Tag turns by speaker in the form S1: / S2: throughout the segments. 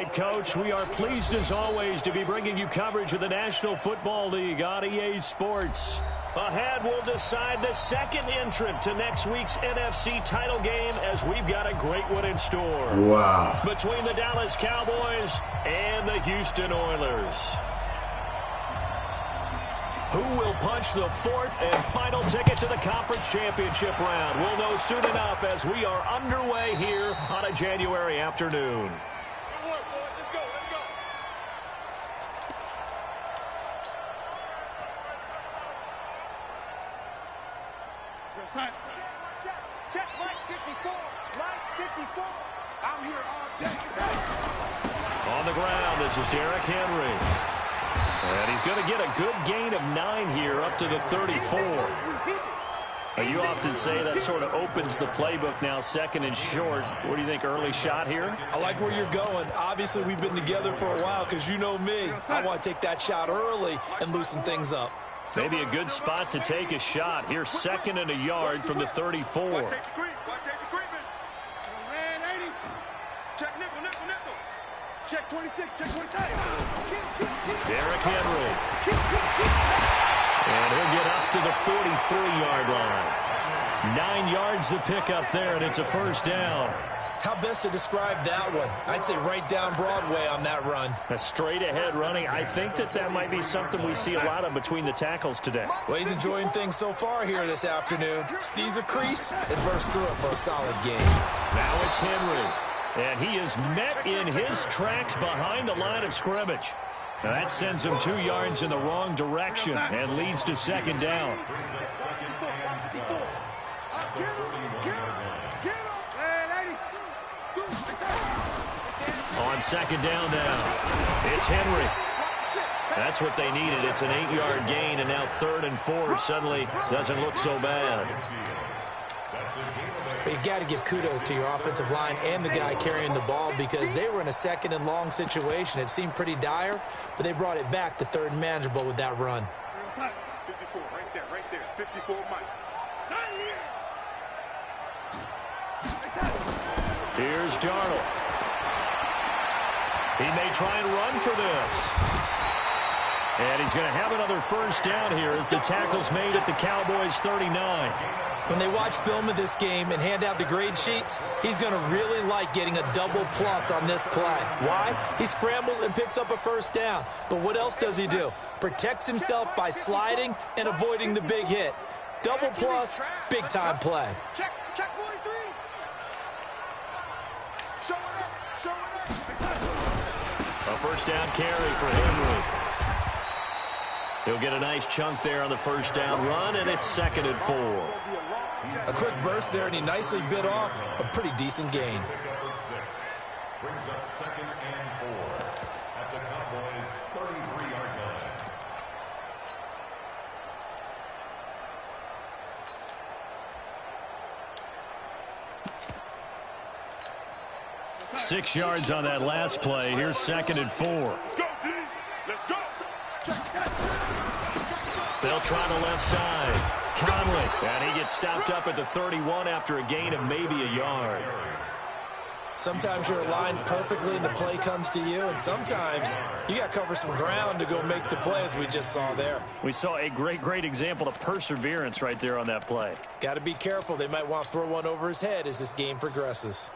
S1: right, Coach. We are pleased, as always, to be bringing you coverage of the National Football League on EA Sports. Ahead, we'll decide the second entrant to next week's NFC title game, as we've got a great one in store.
S2: Wow.
S1: Between the Dallas Cowboys and the Houston Oilers. Who will punch the fourth and final ticket to the conference championship round? We'll know soon enough as we are underway here on a January afternoon.
S3: Check Mike 54. Mike 54. I'm here all day.
S1: On the ground, this is Derrick Henry. And he's going to get a good gain of 9 here up to the 34. You often say that sort of opens the playbook now, second and short. What do you think, early shot here?
S4: I like where you're going. Obviously, we've been together for a while because you know me. I want to take that shot early and loosen things up.
S1: Maybe a good spot to take a shot. Here's second and a yard from the 34.
S3: Check 26, check 26.
S1: Derrick Henry. And he'll get up to the 43-yard line. 9 yards to pick up there, and it's a first down.
S4: How best to describe that one? I'd say right down Broadway on that run.
S1: A straight-ahead running. I think that might be something we see a lot of between the tackles today.
S4: Well, he's enjoying things so far here this afternoon. Sees a crease and bursts through it for a solid game.
S1: Now it's Henry. And he is met in his tracks behind the line of scrimmage. Now that sends him 2 yards in the wrong direction and leads to second down. On second down now, it's Henry. That's what they needed. It's an 8-yard gain, and now 3rd and 4 suddenly doesn't look so bad.
S4: But you've got to give kudos to your offensive line and the guy carrying the ball because they were in a second and long situation. It seemed pretty dire, but they brought it back to 3rd and manageable with that run.
S3: 54, right there. 54, Mike.
S1: Here's Darnold. He may try and run for this. And he's going to have another first down here as the tackle's made at the Cowboys' 39.
S4: When they watch film of this game and hand out the grade sheets, he's going to really like getting a double plus on this play. Why? He scrambles and picks up a first down. But what else does he do? Protects himself by sliding and avoiding the big hit. Double plus, big-time play.
S3: Check 43. Show it up.
S1: A first down carry for Henry. He'll get a nice chunk there on the first down run, and it's 2nd and 4.
S4: A quick burst there, and he nicely bit off a pretty decent gain.
S5: Brings up 2nd and 4 at the Cowboys' 33-yard line.
S1: Six yards on that last play. Here's 2nd and 4.
S3: Let's go.
S1: They'll try the left side. Conley, and he gets stopped up at the 31 after a gain of maybe a yard.
S4: Sometimes you're aligned perfectly and the play comes to you, and sometimes you got to cover some ground to go make the play, as we just saw there.
S1: We saw a great example of perseverance right there on that play.
S4: Got to be careful. They might want to throw one over his head as this game progresses.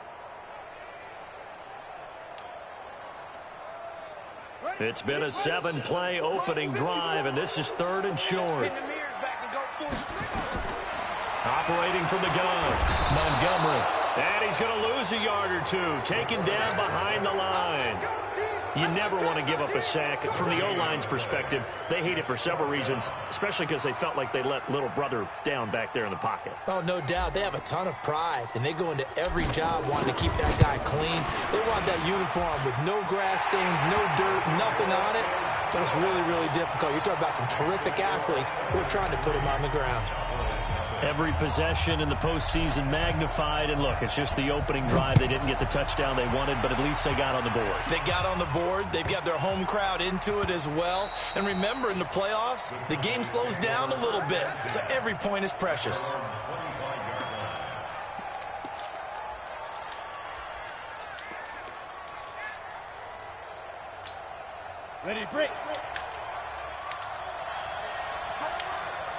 S1: It's been a 7-play opening drive, and this is 3rd and short. Operating from the gun, Montgomery. And he's going to lose a yard or two, taken down behind the line. You never want to give up a sack. From the O-line's perspective, they hate it for several reasons, especially because they felt like they let little brother down back there in the pocket.
S4: Oh, no doubt. They have a ton of pride, and they go into every job wanting to keep that guy clean. They want that uniform with no grass stains, no dirt, nothing on it. But it's really difficult. You're talking about some terrific athletes who are trying to put him on the ground.
S1: Every possession in the postseason magnified, and look, it's just the opening drive. They didn't get the touchdown they wanted, but at least they got on the board.
S4: They got on the board. They've got their home crowd into it as well. And remember, in the playoffs, the game slows down a little bit, so every point is precious.
S2: Ready, break.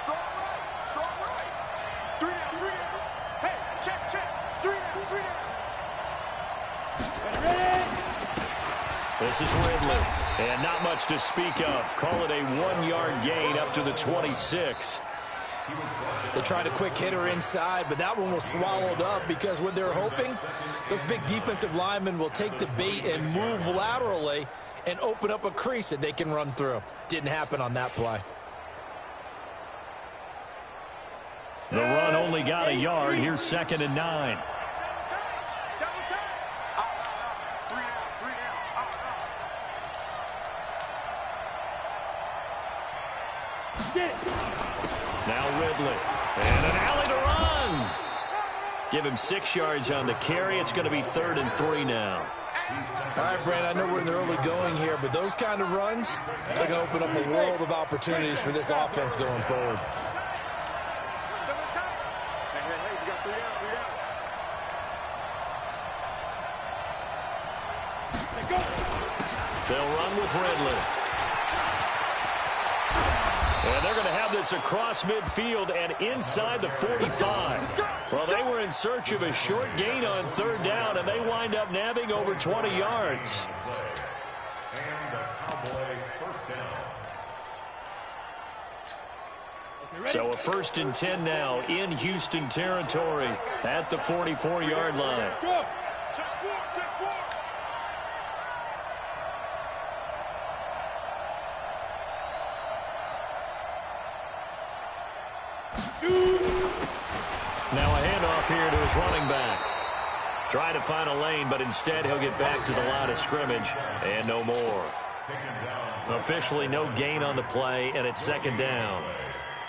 S3: Strong right. 3 down. Hey, check. 3 down.
S2: Ready.
S1: This is Ridley, and not much to speak of. Call it a 1-yard gain up to the 26.
S4: They tried a quick hitter inside, but that one was swallowed up because what they're hoping, those big defensive linemen will take the bait and move laterally and open up a crease that they can run through. Didn't happen on that play.
S1: The run only got a yard. Here's 2nd and 9. Now Ridley, and an alley to run. Give him 6 yards on the carry. It's going to be 3rd and 3 now.
S4: All right, Brand, I know we're in the early going here, but those kind of runs, they're going to open up a world of opportunities for this offense going forward.
S3: Hey, we got 3 down.
S1: They'll run with Ridley. And they're going to have this across midfield and inside the 45. Well, they were in search of a short gain on 3rd down, and they wind up nabbing over 20 yards.
S5: And the Cowboy first down.
S1: So a 1st and 10 now in Houston territory at the 44-yard line.
S2: Go.
S3: Check 4.
S1: Now a handoff here to his running back. Trying to find a lane, but instead he'll get back to the line of scrimmage and no more. Officially no gain on the play, and it's 2nd down.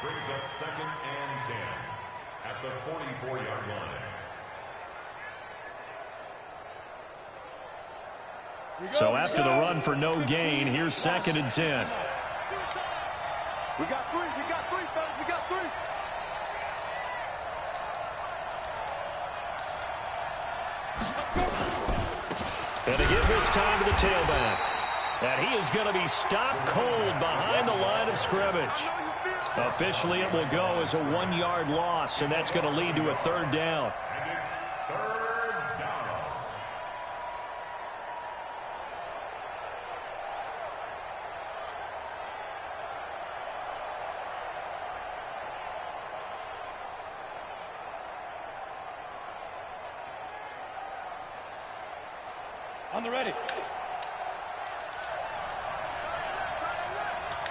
S5: Brings up 2nd and 10 at the 44-yard line.
S1: So after the run for no gain, here's 2nd and 10.
S3: We got 3, fellas. We got 3.
S1: And to give this time to the tailback. And he is going to be stopped cold behind the line of scrimmage. Officially, it will go as a 1-yard loss, and that's going to lead to a 3rd down.
S5: And it's 3rd down.
S2: On the ready.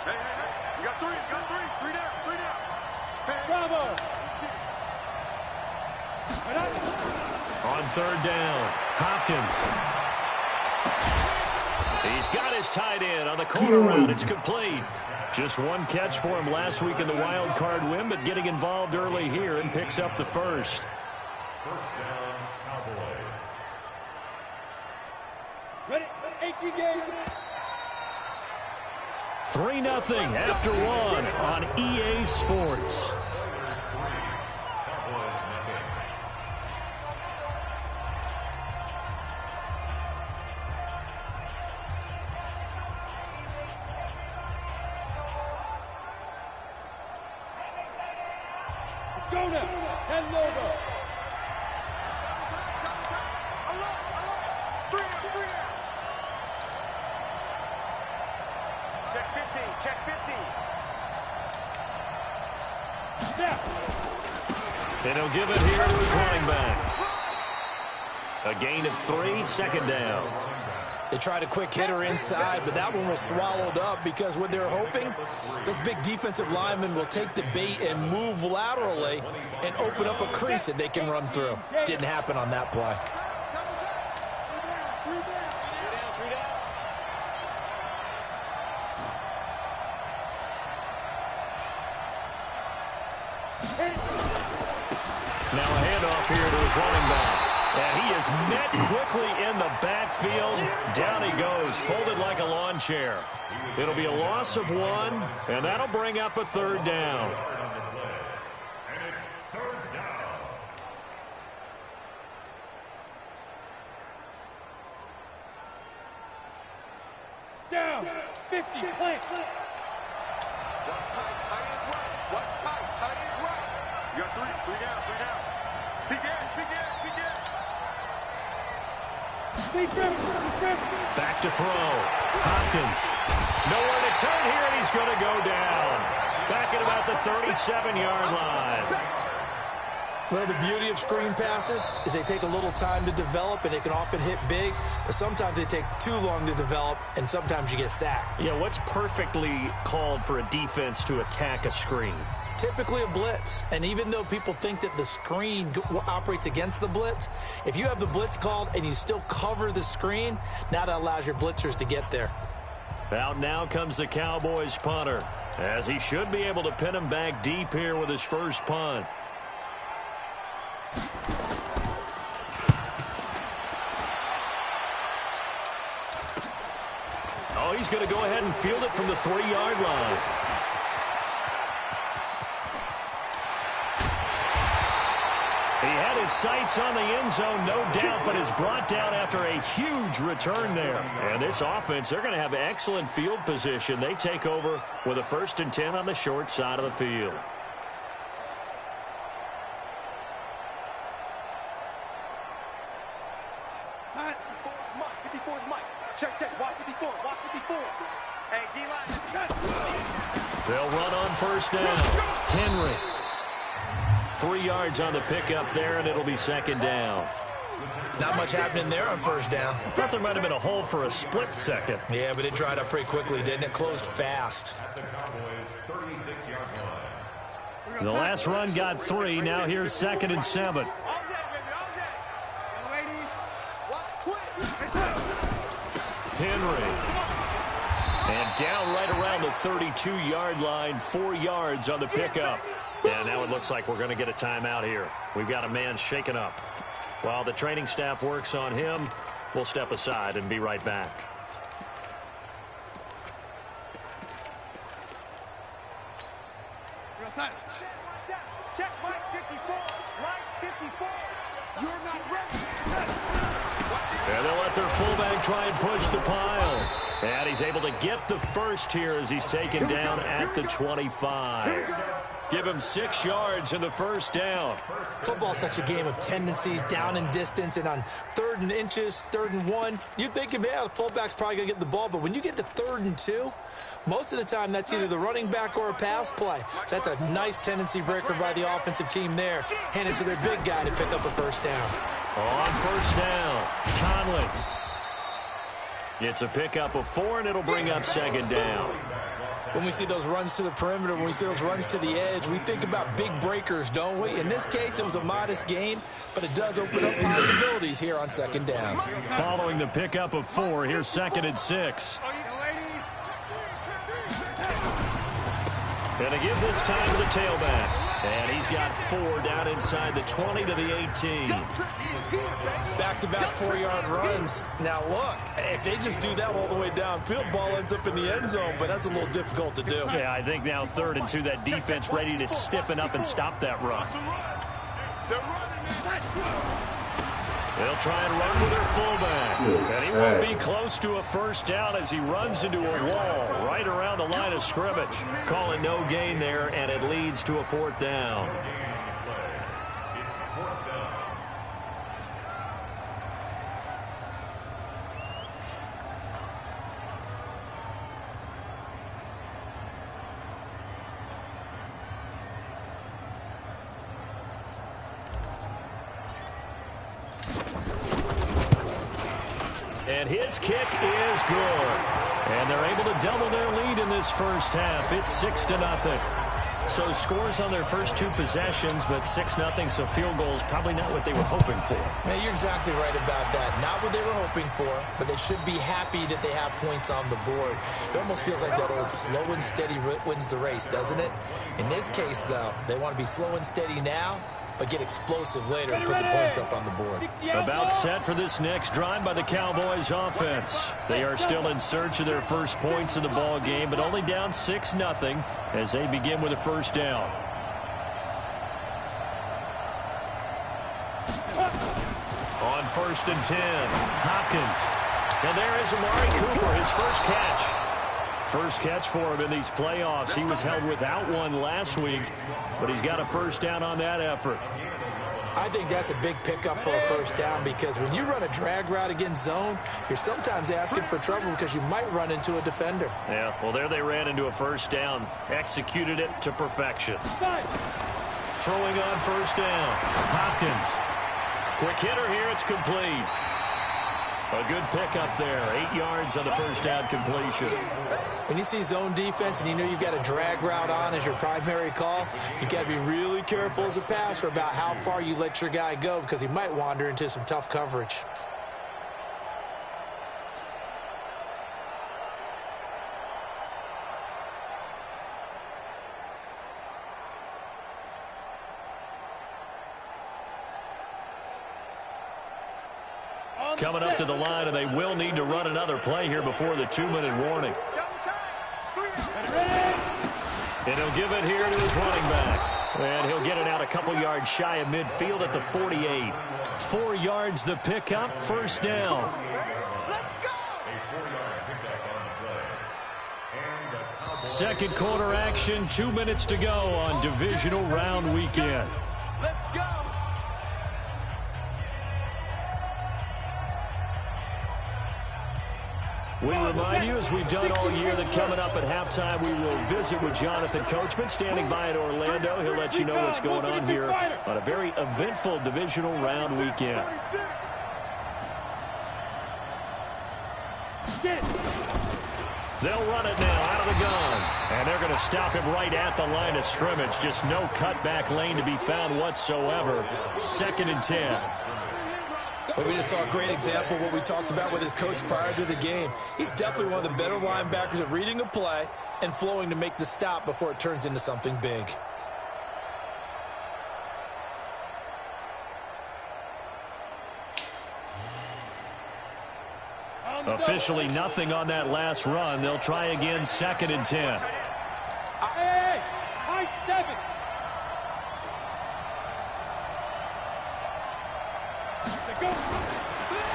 S3: Hey. We got 3. 3 down. Hey.
S2: Bravo.
S1: On 3rd down, Hopkins. He's got his tight end on the corner route. It's complete. Just 1 catch for him last week in the wild card win, but getting involved early here and picks up the 1st.
S5: 1st down, Cowboys.
S2: Ready. 18 games.
S1: 3-0 after 1 on EA Sports.
S5: Cowboys nothing.
S2: Let's go now. 10 logo.
S3: 3 down. Check 15.
S2: Snap.
S1: And he'll give it here to his running back. A gain of 3, 2nd down.
S4: They tried a quick hitter inside, but that one was swallowed up because what they're hoping, those big defensive linemen will take the bait and move laterally and open up a crease that they can run through. Didn't happen on that play.
S1: Now a handoff here to his running back. And he is met quickly in the backfield. Down he goes, folded like a lawn chair. It'll be a loss of 1, and that'll bring up a 3rd down.
S5: And it's 3rd down.
S2: Down. 50, plant.
S3: Watch tight, tight is right. Watch tight, tight is right. You got three down, three down. Begin.
S1: Back to throw. Hopkins. Nowhere to turn here, and he's going to go down. Back at about the 37-yard line.
S4: Well, the beauty of screen passes is they take a little time to develop, and they can often hit big, but sometimes they take too long to develop, and sometimes you get sacked.
S1: Yeah, what's perfectly called for a defense to attack a screen?
S4: Typically a blitz, and even though people think that the screen operates against the blitz, if you have the blitz called and you still cover the screen, now that allows your blitzers to get there.
S1: Out now comes the Cowboys punter, as he should be able to pin him back deep here with his first punt. Oh, he's going to go ahead and field it from the 3-yard line. He had his sights on the end zone, no doubt, but is brought down after a huge return there. And this offense, they're going to have excellent field position. They take over with a 1st and 10 on the short side of the field.
S3: Time. 54 is Mike. Check. Watch 54. Hey, D-line.
S1: They'll run on 1st down. Henry. 3 yards on the pickup there, and it'll be 2nd down.
S4: Not much happening there on 1st down.
S1: I thought there might have been a hole for a split second.
S4: Yeah, but it dried up pretty quickly, didn't it? Closed fast.
S1: The last run got 3. Now here's 2nd and 7. Henry. And down right around the 32-yard line, 4 yards on the pickup. And now it looks like we're going to get a timeout here. We've got a man shaken up. While the training staff works on him, we'll step aside and be right back.
S3: Check, Mike 54. Mike 54. You're not ready.
S1: And they'll let their fullback try and push the pile. And he's able to get the first here as he's taken down at the 25. Give him 6 yards in the 1st down.
S4: Football's such a game of tendencies, down and distance, and on 3rd and inches, 3rd and 1, you think, yeah, the fullback's probably going to get the ball, but when you get to 3rd and 2, most of the time that's either the running back or a pass play. So that's a nice tendency breaker by the offensive team there. Hand it to their big guy to pick up a 1st down.
S1: On 1st down, Conley. It's a pickup of 4, and it'll bring up 2nd down.
S4: When we see those runs to the perimeter, when we see those runs to the edge, we think about big breakers, don't we? In this case, it was a modest gain, but it does open up possibilities here on 2nd down.
S1: Following the pickup of 4, here's 2nd and 6. Going to give this time to the tailback. And he's got 4 down inside the 20 to the 18.
S4: Back-to-back 4-yard runs. Now, look, if they just do that all the way downfield, ball ends up in the end zone, but that's a little difficult to do.
S1: Yeah, I think now 3rd and 2, that defense ready to stiffen up and stop that run. They'll try and run with their fullback. And he won't be close to a 1st down as he runs into a wall right around the line of scrimmage. Calling no gain there, and it leads to a 4th down. And his kick is good. And they're able to double their lead in this 1st half. It's 6-0. So scores on their first 2 possessions, but 6-0, so field goals probably not what they were hoping for.
S4: Man, you're exactly right about that. Not what they were hoping for, but they should be happy that they have points on the board. It almost feels like that old slow and steady wins the race, doesn't it? In this case, though, they want to be slow and steady now, but get explosive later and put the points up on the board.
S1: About set for this next drive by the Cowboys offense. They are still in search of their first points of the ball game, but only down 6-0 as they begin with a 1st down. On 1st and 10, Hopkins. And there is Amari Cooper, his first catch. First catch for him in these playoffs. He was held without one last week, but he's got a first down on that effort.
S4: I think that's a big pickup for a first down because when you run a drag route against zone, you're sometimes asking for trouble because you might run into a defender.
S1: Yeah, well, there they ran into a first down. Executed it to perfection. Throwing on first down. Hopkins. Quick hitter here. It's complete. A good pickup there. 8 yards on the first down completion.
S4: When you see zone defense and you know you've got a drag route on as your primary call, you got to be really careful as a passer about how far you let your guy go because he might wander into some tough coverage.
S1: Coming up to the line, and they will need to run another play here before the 2-minute warning. And he'll give it here to his running back. And he'll get it out a couple yards shy of midfield at the 48. 4 yards the pickup, first down. Second quarter action, 2 minutes to go on divisional round weekend.
S3: Let's go.
S1: We remind you, as we've done all year, that coming up at halftime, we will visit with Jonathan Coachman standing by in Orlando. He'll let you know what's going on here on a very eventful divisional round weekend. They'll run it now out of the gun. And they're going to stop him right at the line of scrimmage. Just no cutback lane to be found whatsoever. 2nd and 10.
S4: But we just saw a great example of what we talked about with his coach prior to the game. He's definitely one of the better linebackers at reading a play and flowing to make the stop before it turns into something big.
S1: Officially nothing on that last run. They'll try again, 2nd and 10.
S2: Hey, high 7.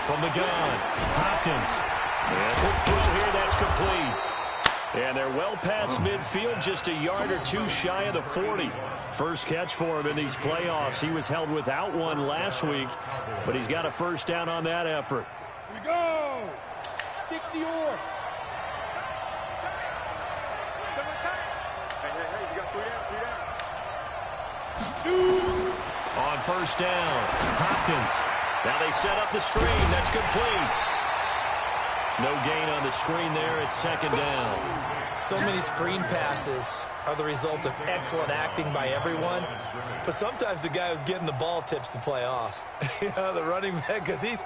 S1: From the gun, Hopkins. And quick throw here, that's complete. And they're well past midfield, just a yard or two shy of the 40. First catch for him in these playoffs. He was held without one last week, but he's got a first down on that effort.
S2: Here we go. 60 or.
S3: Hey, you got 3 down, 3
S2: 2.
S3: down.
S1: On first down, Hopkins. Now they set up the screen. That's complete. No gain on the screen there. It's 2nd down.
S4: So many screen passes are the result of excellent acting by everyone. But sometimes the guy who's getting the ball tips the play off. The running back, because he's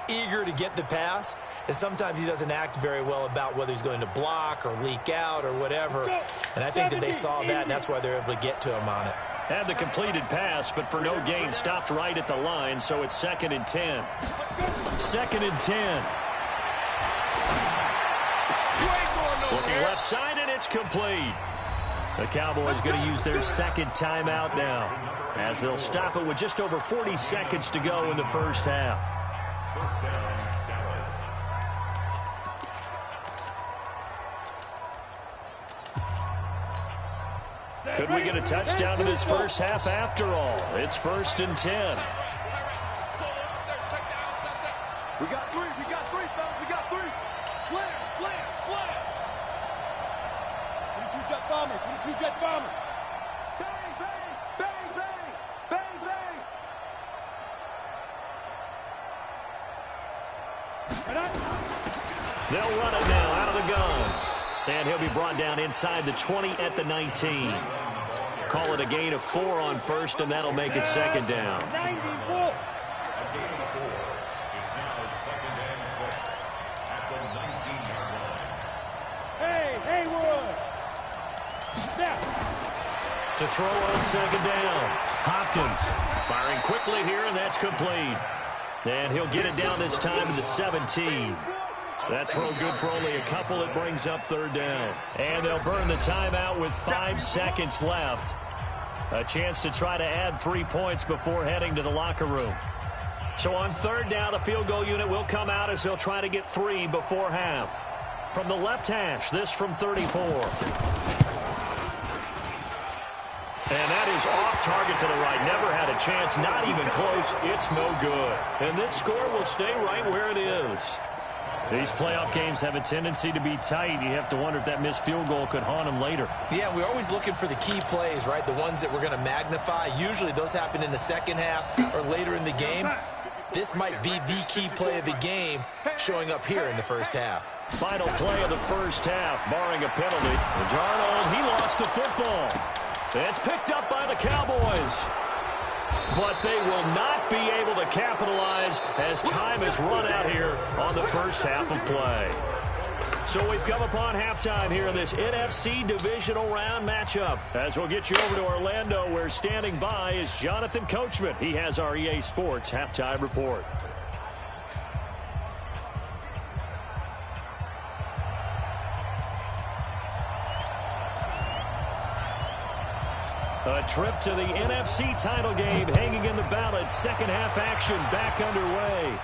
S4: eager to get the pass. And sometimes he doesn't act very well about whether he's going to block or leak out or whatever. And I think that they saw that, and that's why they're able to get to him on it.
S1: Had the completed pass, but for no gain, stopped right at the line, so it's 2nd and 10. 2nd and 10. Looking left side, and it's complete. The Cowboys going to use their 2nd timeout now, as they'll stop it with just over 40 seconds to go in the first half.
S5: First down, Dallas.
S1: Could we get a touchdown in this first half after all? It's 1st and 10.
S3: We got 3, fellas, we got 3. Slam.
S2: 22 jet bomber, 22 jet bomber.
S3: Bang, bang.
S1: They'll run it now out of the gun. And he'll be brought down inside the 20 at the 19. Call it a gain of 4 on first, and that'll make it 2nd down.
S2: 94.
S5: A gain of 4. It's now 2nd and 6 at the 19-yard line.
S2: Hey, Haywood. Snap.
S1: To throw on 2nd down. Hopkins firing quickly here, and that's complete. And he'll get it down this time to the 17. That throw good for only a couple. It brings up 3rd down. And they'll burn the timeout with 5 seconds left. A chance to try to add 3 points before heading to the locker room. So on 3rd down, the field goal unit will come out as they'll try to get 3 before half. From the left hash, this from 34. And that is off target to the right. Never had a chance, not even close. It's no good. And this score will stay right where it is. These playoff games have a tendency to be tight. You have to wonder if that missed field goal could haunt them later.
S4: Yeah, we're always looking for the key plays, right? The ones that we're going to magnify. Usually those happen in the second half or later in the game. This might be the key play of the game showing up here in the first half.
S1: Final play of the first half, barring a penalty. Darnold, he lost the football. It's picked up by the Cowboys. But they will not be able to capitalize as time has run out here on the first half of play. So we've come upon halftime here in this NFC divisional round matchup. As we'll get you over to Orlando, where standing by is Jonathan Coachman. He has our EA Sports halftime report. A trip to the NFC title game hanging in the balance. Second half action back underway.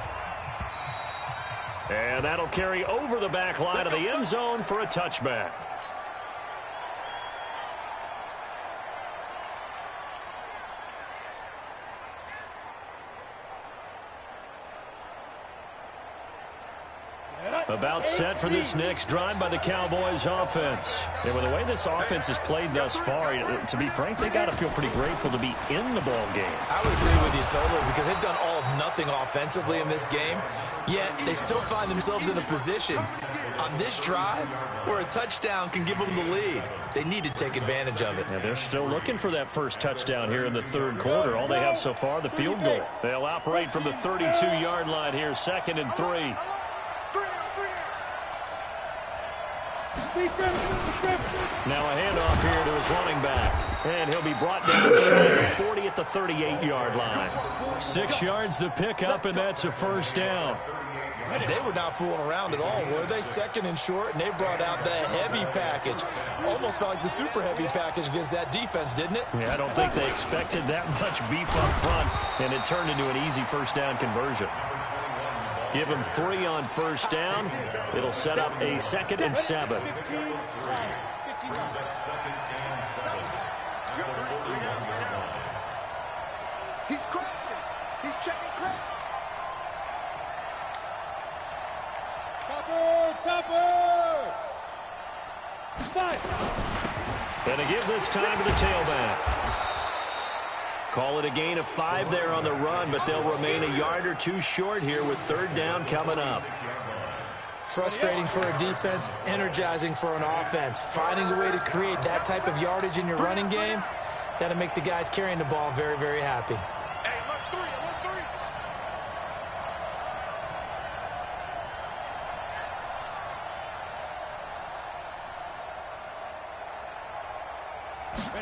S1: And that'll carry over the back line of the end zone for a touchback. About set for this next drive by the Cowboys offense. And with the way this offense has played thus far, to be frank, they got to feel pretty grateful to be in the ball game.
S4: I would agree with you totally, because they've done all of nothing offensively in this game, yet they still find themselves in a position on this drive where a touchdown can give them the lead. They need to take advantage of it.
S1: And they're still looking for that first touchdown here in the third quarter. All they have so far, the field goal. They'll operate from the 32-yard line here, 2nd and 3. Now a handoff here to his running back. And he'll be brought down short, 40 at the 38-yard line. 6 yards the pickup, and that's a first down.
S4: They were not fooling around at all, were they? 2nd and short, and they brought out the heavy package. Almost felt like the super heavy package against that defense, didn't it?
S1: Yeah, I don't think they expected that much beef up front, and it turned into an easy first down conversion. Give him 3 on first down. It'll set up a 2nd and 7.
S3: He's crossing. He's checking crack.
S2: Topper!
S1: And to give this time to the tailback. Call it a gain of 5 there on the run, but they'll remain a yard or 2 short here with 3rd down coming up.
S4: Frustrating for a defense, energizing for an offense. Finding a way to create that type of yardage in your running game, that'll make the guys carrying the ball very, very happy.
S3: Hey, look
S2: 3.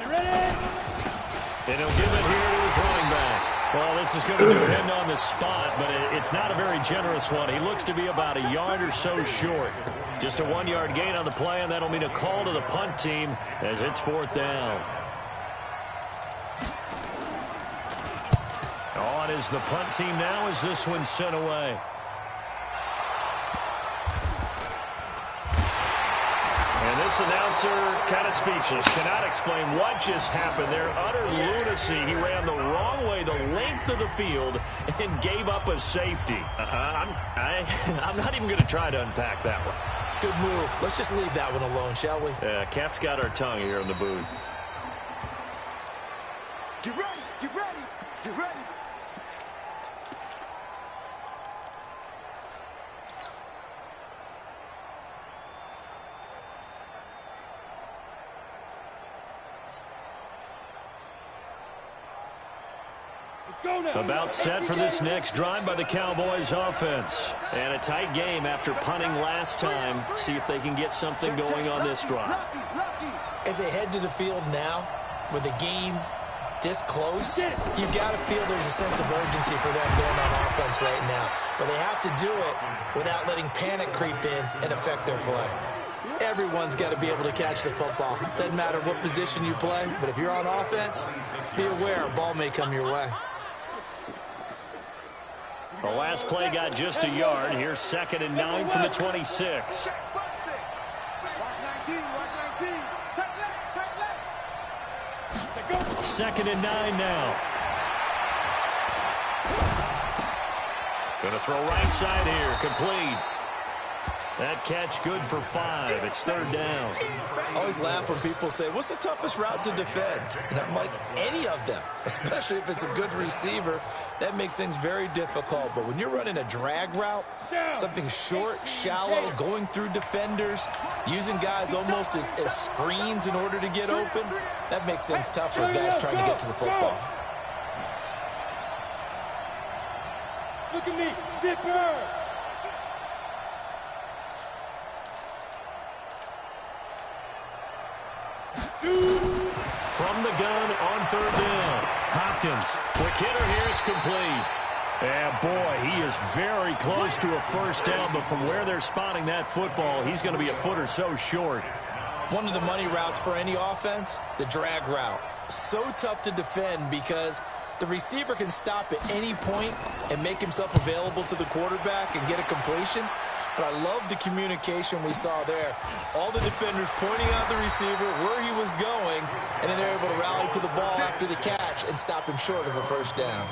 S2: Ready!
S1: And he'll give it here to his running back. Well, this is going to depend on the spot, but it's not a very generous one. He looks to be about a yard or so short. Just a 1-yard gain on the play, and that'll mean a call to the punt team as it's 4th down. On is the punt team now as this one's sent away. And this announcer kind of speechless, cannot explain what just happened there. Utter lunacy. He ran the wrong way the length of the field and gave up a safety. I'm not even going to try to unpack that one.
S4: Good move. Let's just leave that one alone, shall we?
S1: Cat's got our tongue here in the booth.
S3: Get ready! Get ready! Get ready!
S1: About set for this next drive by the Cowboys offense. And a tight game after punting last time. See if they can get something going on this drive.
S4: As they head to the field now, with the game this close, you've got to feel there's a sense of urgency for them going on offense right now. But they have to do it without letting panic creep in and affect their play. Everyone's got to be able to catch the football. Doesn't matter what position you play, but if you're on offense, be aware a ball may come your way.
S1: The last play got just a yard. Here's 2nd and 9 from the 26.
S3: watch 19. Tight leg.
S1: 2nd and 9 now. Gonna throw right side here, complete. That catch good for 5. It's 3rd down.
S4: I always laugh when people say, what's the toughest route to defend? And I'm like, any of them, especially if it's a good receiver. That makes things very difficult. But when you're running a drag route, something short, shallow, going through defenders, using guys almost as screens in order to get open, that makes things tough for guys trying to get to the football.
S2: Look at me, zipper.
S1: From the gun on 3rd down. Hopkins, quick hitter here, it's complete. Yeah, boy, he is very close to a 1st down, but from where they're spotting that football, he's going to be a foot or so short.
S4: One of the money routes for any offense, the drag route. So tough to defend because the receiver can stop at any point and make himself available to the quarterback and get a completion. But I love the communication we saw there. All the defenders pointing out the receiver, where he was going, and then they're able to rally to the ball after the catch and stop him short of a 1st down.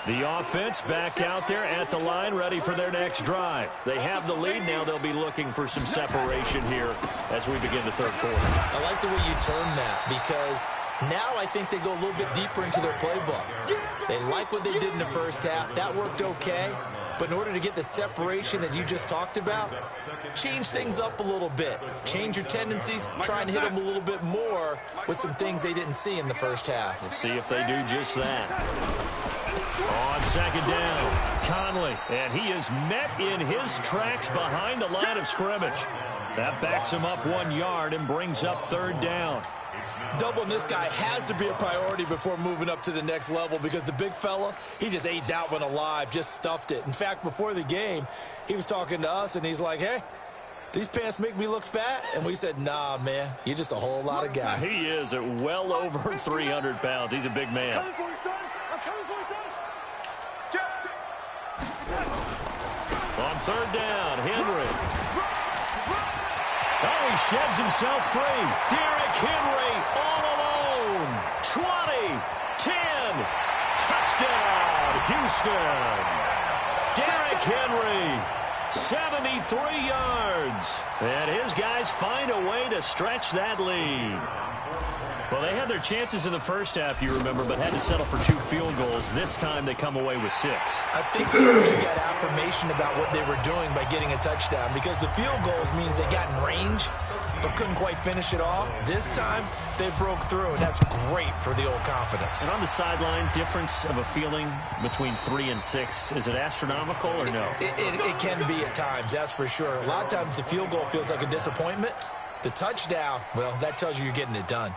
S1: The offense back out there at the line, ready for their next drive. They have the lead. Now they'll be looking for some separation here as we begin the 3rd quarter.
S4: I like the way you term that because now I think they go a little bit deeper into their playbook. They like what they did in the 1st half. That worked okay. But in order to get the separation that you just talked about, change things up a little bit. Change your tendencies. Try and hit them a little bit more with some things they didn't see in the 1st half.
S1: We'll see if they do just that. On 2nd down, Conley. And he is met in his tracks behind the line of scrimmage. That backs him up 1 yard and brings up 3rd down.
S4: Doubling this guy has to be a priority before moving up to the next level because the big fella, he just ate that one alive, just stuffed it. In fact, before the game, he was talking to us, and he's like, hey, these pants make me look fat? And we said, nah, man, you're just a whole lot of guy.
S1: He is at well over 300 pounds. He's a big man.
S3: Coming for you, son. I'm coming for you, son.
S1: On 3rd down, Henry. Oh, he sheds himself free. Derrick Henry all alone. 20, 10, touchdown, Houston. Derrick Henry, 73 yards. And his guys find a way to stretch that lead. Well, they had their chances in the 1st half, you remember, but had to settle for 2 field goals. This time they come away with 6.
S4: I think they actually got affirmation about what they were doing by getting a touchdown because the field goals means they got in range but couldn't quite finish it off. This time they broke through, and that's great for the old confidence.
S1: And on the sideline, difference of a feeling between 3 and 6, is it astronomical or no?
S4: It can be at times, that's for sure. A lot of times the field goal feels like a disappointment. The touchdown, well, that tells you you're getting it done.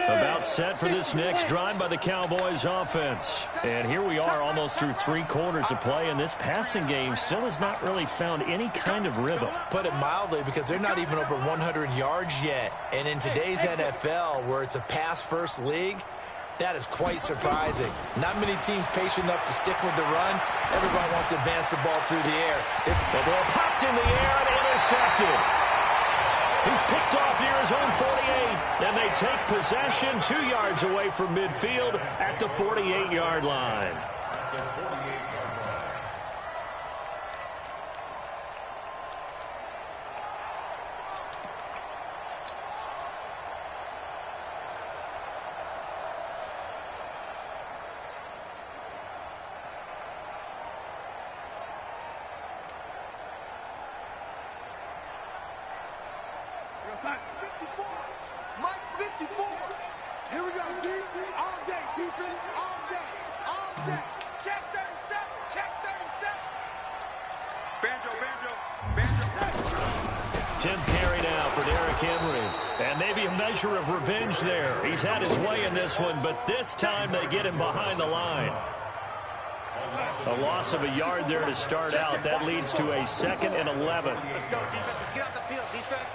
S1: About set for this next drive by the Cowboys offense. And here we are almost through 3 quarters of play, and this passing game still has not really found any kind of rhythm.
S4: Put it mildly, because they're not even over 100 yards yet. And in today's NFL, where it's a pass-first league, that is quite surprising. Not many teams patient enough to stick with the run. Everybody wants to advance the ball through the air.
S1: The ball popped in the air and intercepted. He's picked off near his own 48, and they take possession 2 yards away from midfield at the 48-yard line.
S3: Mike 54. Here we go, D. All day, defense, all day, all day. Check 37, check 37. Banjo.
S1: 10th carry now for Derrick Henry. And maybe a measure of revenge there. He's had his way in this one, but this time they get him behind the line. A loss of a yard there to start out. That leads to a 2nd and 11.
S3: Let's go, defense. Let's get off the field, defense.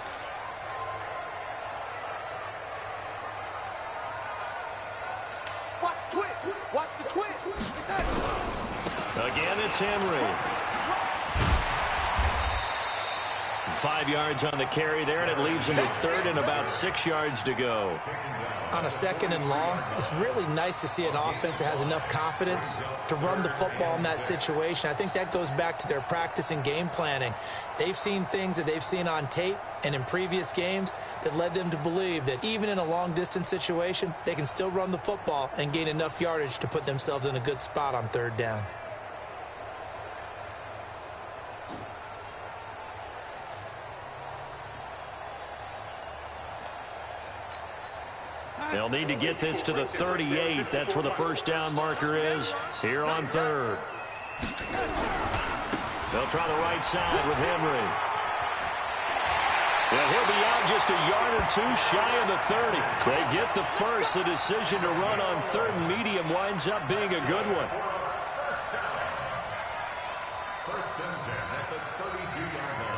S1: Again, it's Henry. 5 yards on the carry there, and it leaves him with third and about 6 yards to go.
S4: On a 2nd and long, it's really nice to see an offense that has enough confidence to run the football in that situation. I think that goes back to their practice and game planning. They've seen things that they've seen on tape and in previous games that led them to believe that even in a long-distance situation, they can still run the football and gain enough yardage to put themselves in a good spot on 3rd down.
S1: They'll need to get this to the 38. That's where the first down marker is here on 3rd. They'll try the right side with Henry. Well, he'll be out just a yard or 2 shy of the 30. They get the first. The decision to run on 3rd and medium winds up being a good one.
S5: First and 10 at the 32-yard line.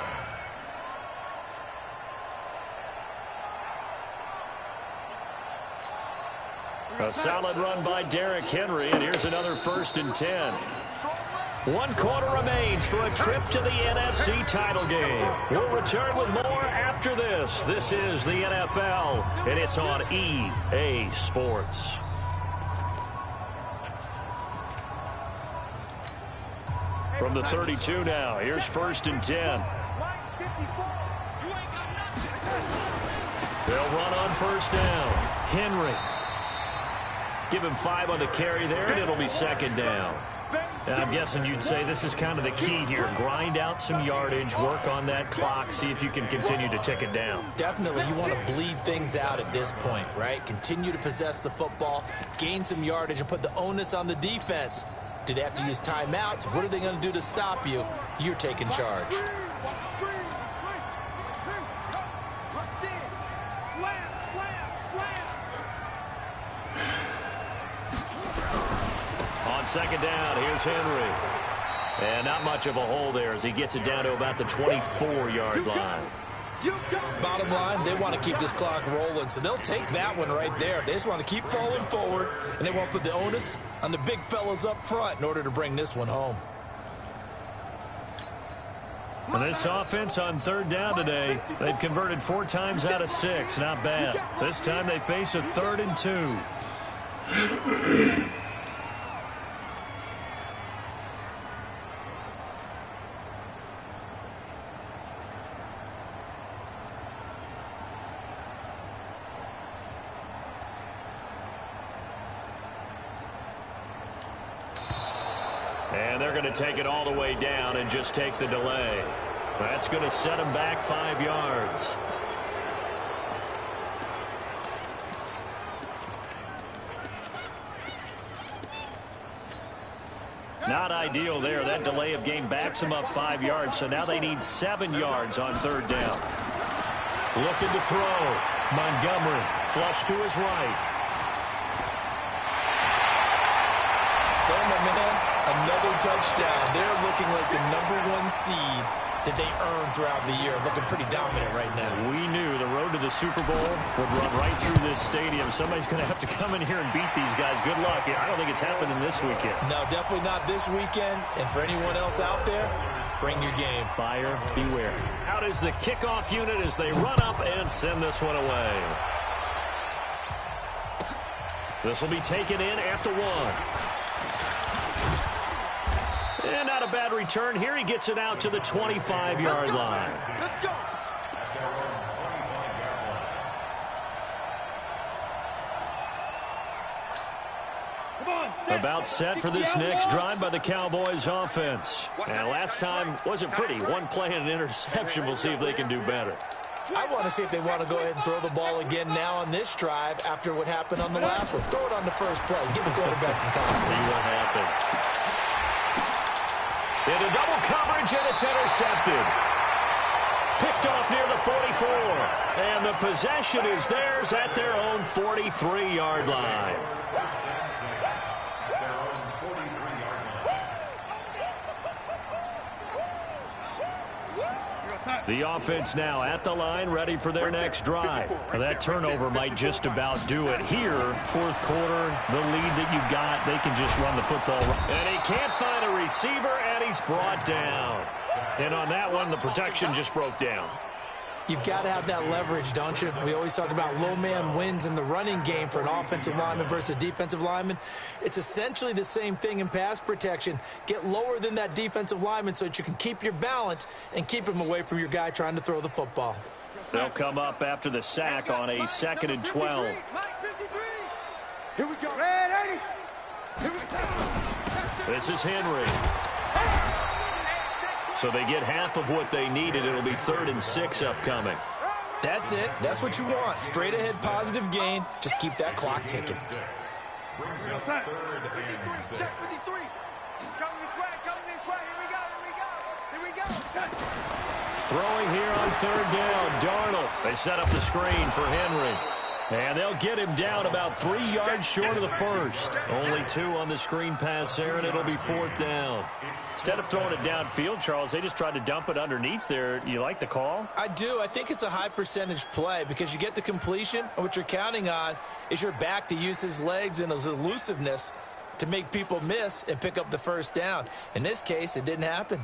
S1: A solid run by Derrick Henry, and here's another 1st and 10. 1 quarter remains for a trip to the NFC title game. We'll return with more after this. This is the NFL, and it's on EA Sports. From the 32 now, here's 1st and 10. They'll run on 1st down. Henry. Give him 5 on the carry there, and it'll be 2nd down. And I'm guessing you'd say this is kind of the key here. Grind out some yardage, work on that clock, see if you can continue to tick it down.
S4: Definitely, you want to bleed things out at this point, right? Continue to possess the football, gain some yardage, and put the onus on the defense. Do they have to use timeouts? What are they going to do to stop you? You're taking charge.
S1: On 2nd down, here's Henry. And not much of a hole there as he gets it down to about the 24-yard line.
S4: Bottom line, they want to keep this clock rolling, so they'll take that one right there. They just want to keep falling forward, and they won't put the onus on the big fellas up front in order to bring this one home.
S1: And this offense on 3rd down today, they've converted 4 times out of 6. Not bad. This time they face a 3rd and 2. And they're going to take it all the way down and just take the delay. That's going to set them back 5 yards. Not ideal there. That delay of game backs them up 5 yards, so now they need 7 yards on 3rd down. Looking to throw. Montgomery, flush to his right.
S4: So, my man, another touchdown. They're looking like the #1 seed that they earned throughout the year. Looking pretty dominant right now.
S1: We knew the road to the Super Bowl would run right through this stadium. Somebody's going to have to come in here and beat these guys. Good luck. I don't think it's happening this weekend.
S4: No, definitely not this weekend. And for anyone else out there, bring your game.
S1: Buyer beware. Out is the kickoff unit as they run up and send this one away. This will be taken in after 1. And not a bad return here. He gets it out to the 25-yard line.
S3: Let's go.
S1: About set for this next drive by the Cowboys offense. And last time wasn't pretty. 1 play and an interception. We'll see if they can do better.
S4: I want to see if they want to go ahead and throw the ball again now on this drive after what happened on the last one. Throw it on the first play. Give the quarterback some confidence.
S1: See what happens. Into double coverage, and it's intercepted. Picked off near the 44. And the possession is theirs at their own 43-yard line. The offense now at the line, ready for their next drive. Now, that turnover might just about do it here. Fourth quarter, the lead that you've got, they can just run the football. And he can't find a receiver, and he's brought down. And on that one, the protection just broke down.
S4: You've got to have that leverage, don't you? We always talk about low man wins in the running game for an offensive lineman versus a defensive lineman. It's essentially the same thing in pass protection. Get lower than that defensive lineman so that you can keep your balance and keep him away from your guy trying to throw the football.
S1: They'll come up after the sack on a 2nd and 12.
S2: Here we go. Red 80. Here we go.
S1: This is Henry. So they get half of what they needed. It'll be 3rd and 6 upcoming.
S4: That's it. That's what you want. Straight ahead positive gain. Just keep that clock ticking.
S2: Check 53. Coming this way. Here we go.
S1: Throwing here on 3rd down. Darnold. They set up the screen for Henry. And they'll get him down about 3 yards short of the first. Only 2 on the screen pass there, and it'll be 4th down. Instead of throwing it downfield, Charles, they just tried to dump it underneath there. You like the call?
S4: I do. I think it's a high percentage play because you get the completion, and what you're counting on is your back to use his legs and his elusiveness to make people miss and pick up the first down. In this case, it didn't happen.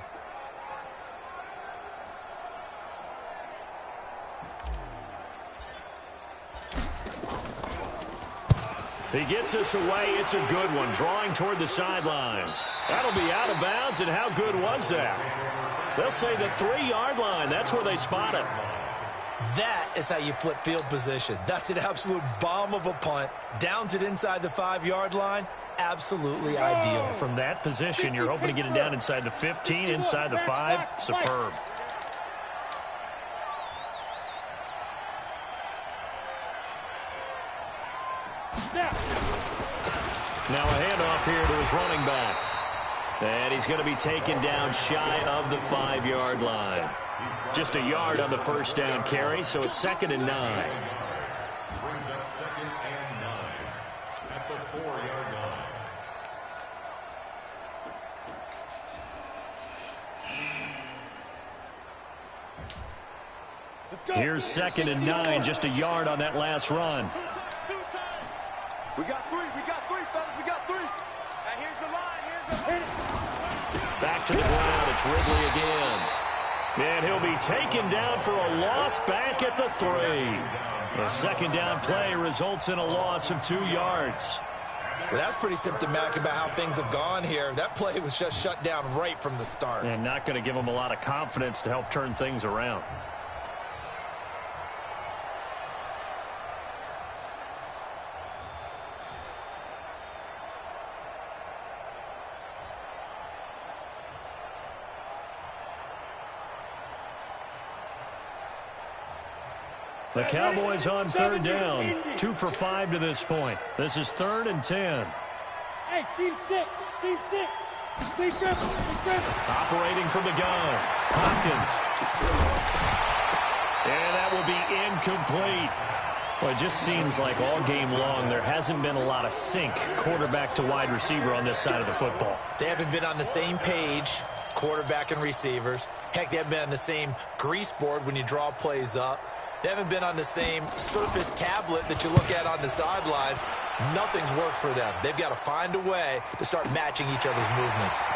S1: He gets us away. It's a good one. Drawing toward the sidelines. That'll be out of bounds, and how good was that? They'll say the 3-yard line. That's where they spot it.
S4: That is how you flip field position. That's an absolute bomb of a punt. Downs it inside the 5-yard line. Absolutely ideal.
S1: From that position, you're hoping to get it down inside the 15, inside the 5. Superb. Now a handoff here to his running back. And he's going to be taken down shy of the 5-yard line. Just a yard on the first down carry, so it's 2nd and 9.
S5: Brings up 2nd and 9 at the 4-yard line.
S1: Here's 2nd and 9, just a yard on that last run.
S3: We got 3, fellas, we got 3. Now here's the line,
S1: Back to the ground, it's Ridley again. And he'll be taken down for a loss back at the 3. The 2nd down play results in a loss of 2 yards.
S4: Well, that's pretty symptomatic about how things have gone here. That play was just shut down right from the start.
S1: And not going to give him a lot of confidence to help turn things around. The Cowboys on 3rd down. 2 for 5 to this point. This is 3rd and 10.
S2: Hey, Steve 6. Steve Griffin.
S1: Operating from the gun. Hopkins. And that will be incomplete. Well, it just seems like all game long there hasn't been a lot of sync quarterback to wide receiver on this side of the football.
S4: They haven't been on the same page, quarterback and receivers. Heck, they haven't been on the same grease board when you draw plays up. They haven't been on the same surface tablet that you look at on the sidelines. Nothing's worked for them. They've got to find a way to start matching each other's movements.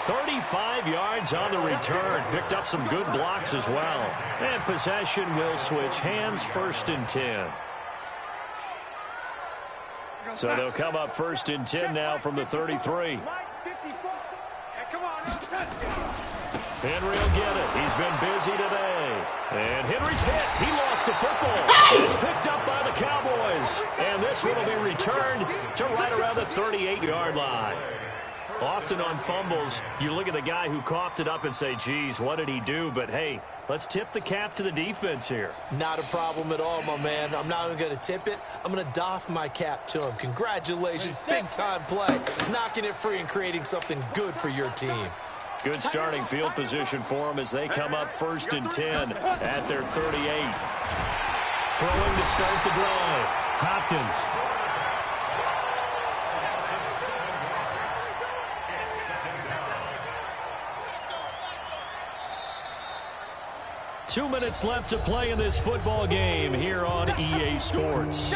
S1: "35 yards on the return. Picked up some good blocks as well. And possession will switch hands, 1st and 10. So they'll come up 1st and 10 now from the 33. Henry will get it. He's been busy today. And Henry's hit. He lost the football. It's picked up by the Cowboys. And this one will be returned to right around the 38-yard line. Often on fumbles, you look at the guy who coughed it up and say, geez, what did he do? But, hey, let's tip the cap to the defense here.
S4: Not a problem at all, my man. I'm not even going to tip it. I'm going to doff my cap to him. Congratulations. Big-time play. Knocking it free and creating something good for your team.
S1: Good starting field position for them as they come up 1st and 10 at their 38. Throwing to start the drive. Hopkins. 2 minutes left to play in this football game here on EA Sports.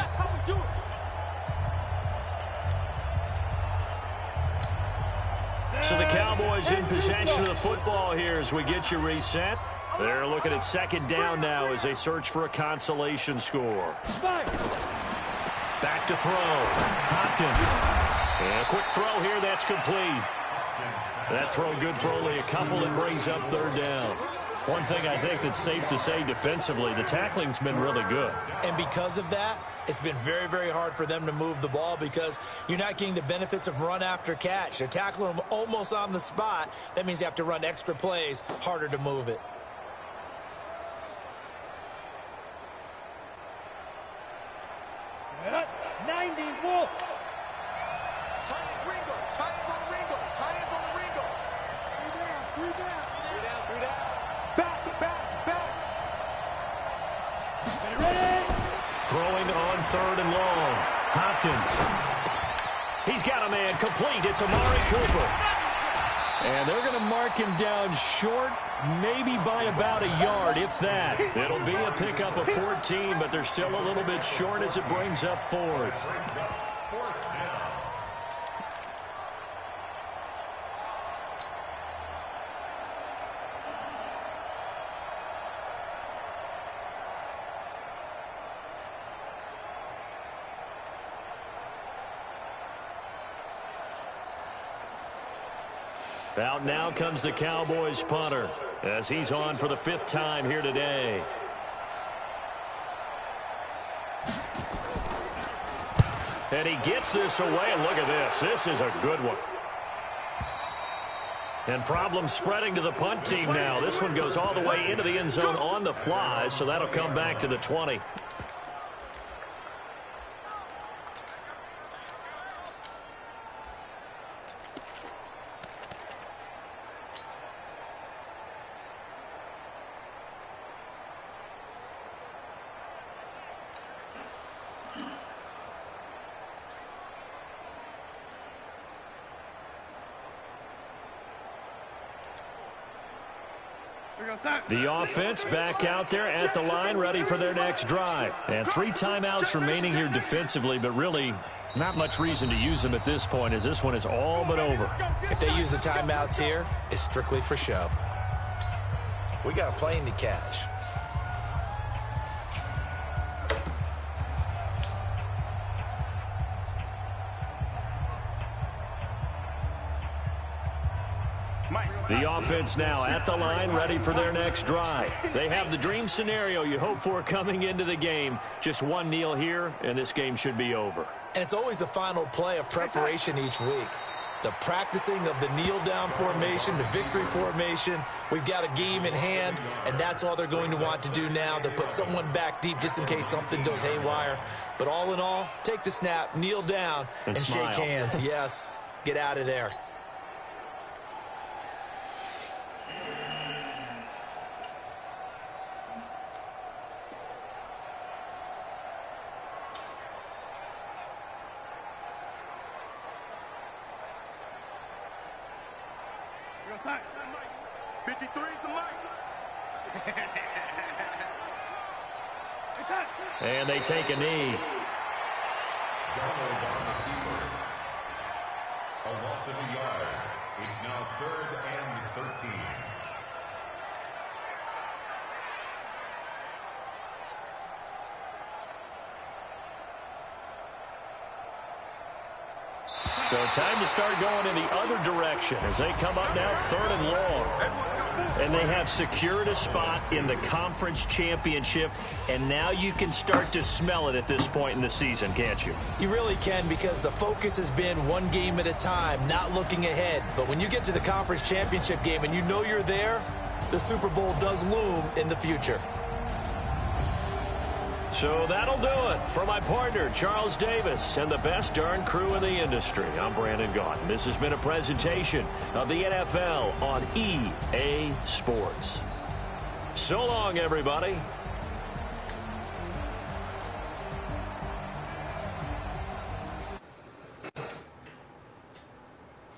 S1: So the Cowboys in possession of the football here as we get you reset. They're looking at second down now as they search for a consolation score. Back to throw. Hopkins. And a quick throw here. That's complete. That throw good for only a couple. It brings up third down. One thing I think that's safe to say defensively, the tackling's been really good.
S4: And because of that, it's been very, very hard for them to move the ball because you're not getting the benefits of run after catch. They're tackling them almost on the spot. That means you have to run extra plays, harder to move it.
S2: Set up. 90, Wolf.
S3: Tight ends Ringo. Tight ends on Ringo. Tight ends on Ringo.
S2: Three down. Back. Ready.
S1: Throwing on third and long. Hopkins. He's got a man complete. It's Amari Cooper. And they're going to mark him down short, maybe by about a yard, if that. It'll be a pickup of 14, but they're still a little bit short as it brings up fourth. Out now comes the Cowboys punter as he's on for the 5th time here today. And he gets this away. Look at this. This is a good one. And problems spreading to the punt team now. This one goes all the way into the end zone on the fly, so that'll come back to the 20. The offense back out there at the line, ready for their next drive. And 3 timeouts remaining here defensively, but really not much reason to use them at this point as this one is all but over.
S4: If they use the timeouts here, it's strictly for show. We got a plane to catch.
S1: The offense now at the line, ready for their next drive. They have the dream scenario you hope for coming into the game. Just one kneel here, and this game should be over.
S4: And it's always the final play of preparation each week. The practicing of the kneel-down formation, the victory formation. We've got a game in hand, and that's all they're going to want to do now. They'll put someone back deep just in case something goes haywire. But all in all, take the snap, kneel down, and shake hands. Yes, get out of there.
S2: Side.
S3: 53 is the mic.
S1: And they take a knee.
S5: A loss of a yard. It's now 3rd and 13.
S1: So time to start going in the other direction as they come up now 3rd and long. And they have secured a spot in the conference championship, and now you can start to smell it at this point in the season, can't you?
S4: You really can, because the focus has been one game at a time, not looking ahead. But when you get to the conference championship game and you know you're there, the Super Bowl does loom in the future.
S1: So that'll do it for my partner, Charles Davis, and the best darn crew in the industry. I'm Brandon Gaudin. This has been a presentation of the NFL on EA Sports. So long, everybody.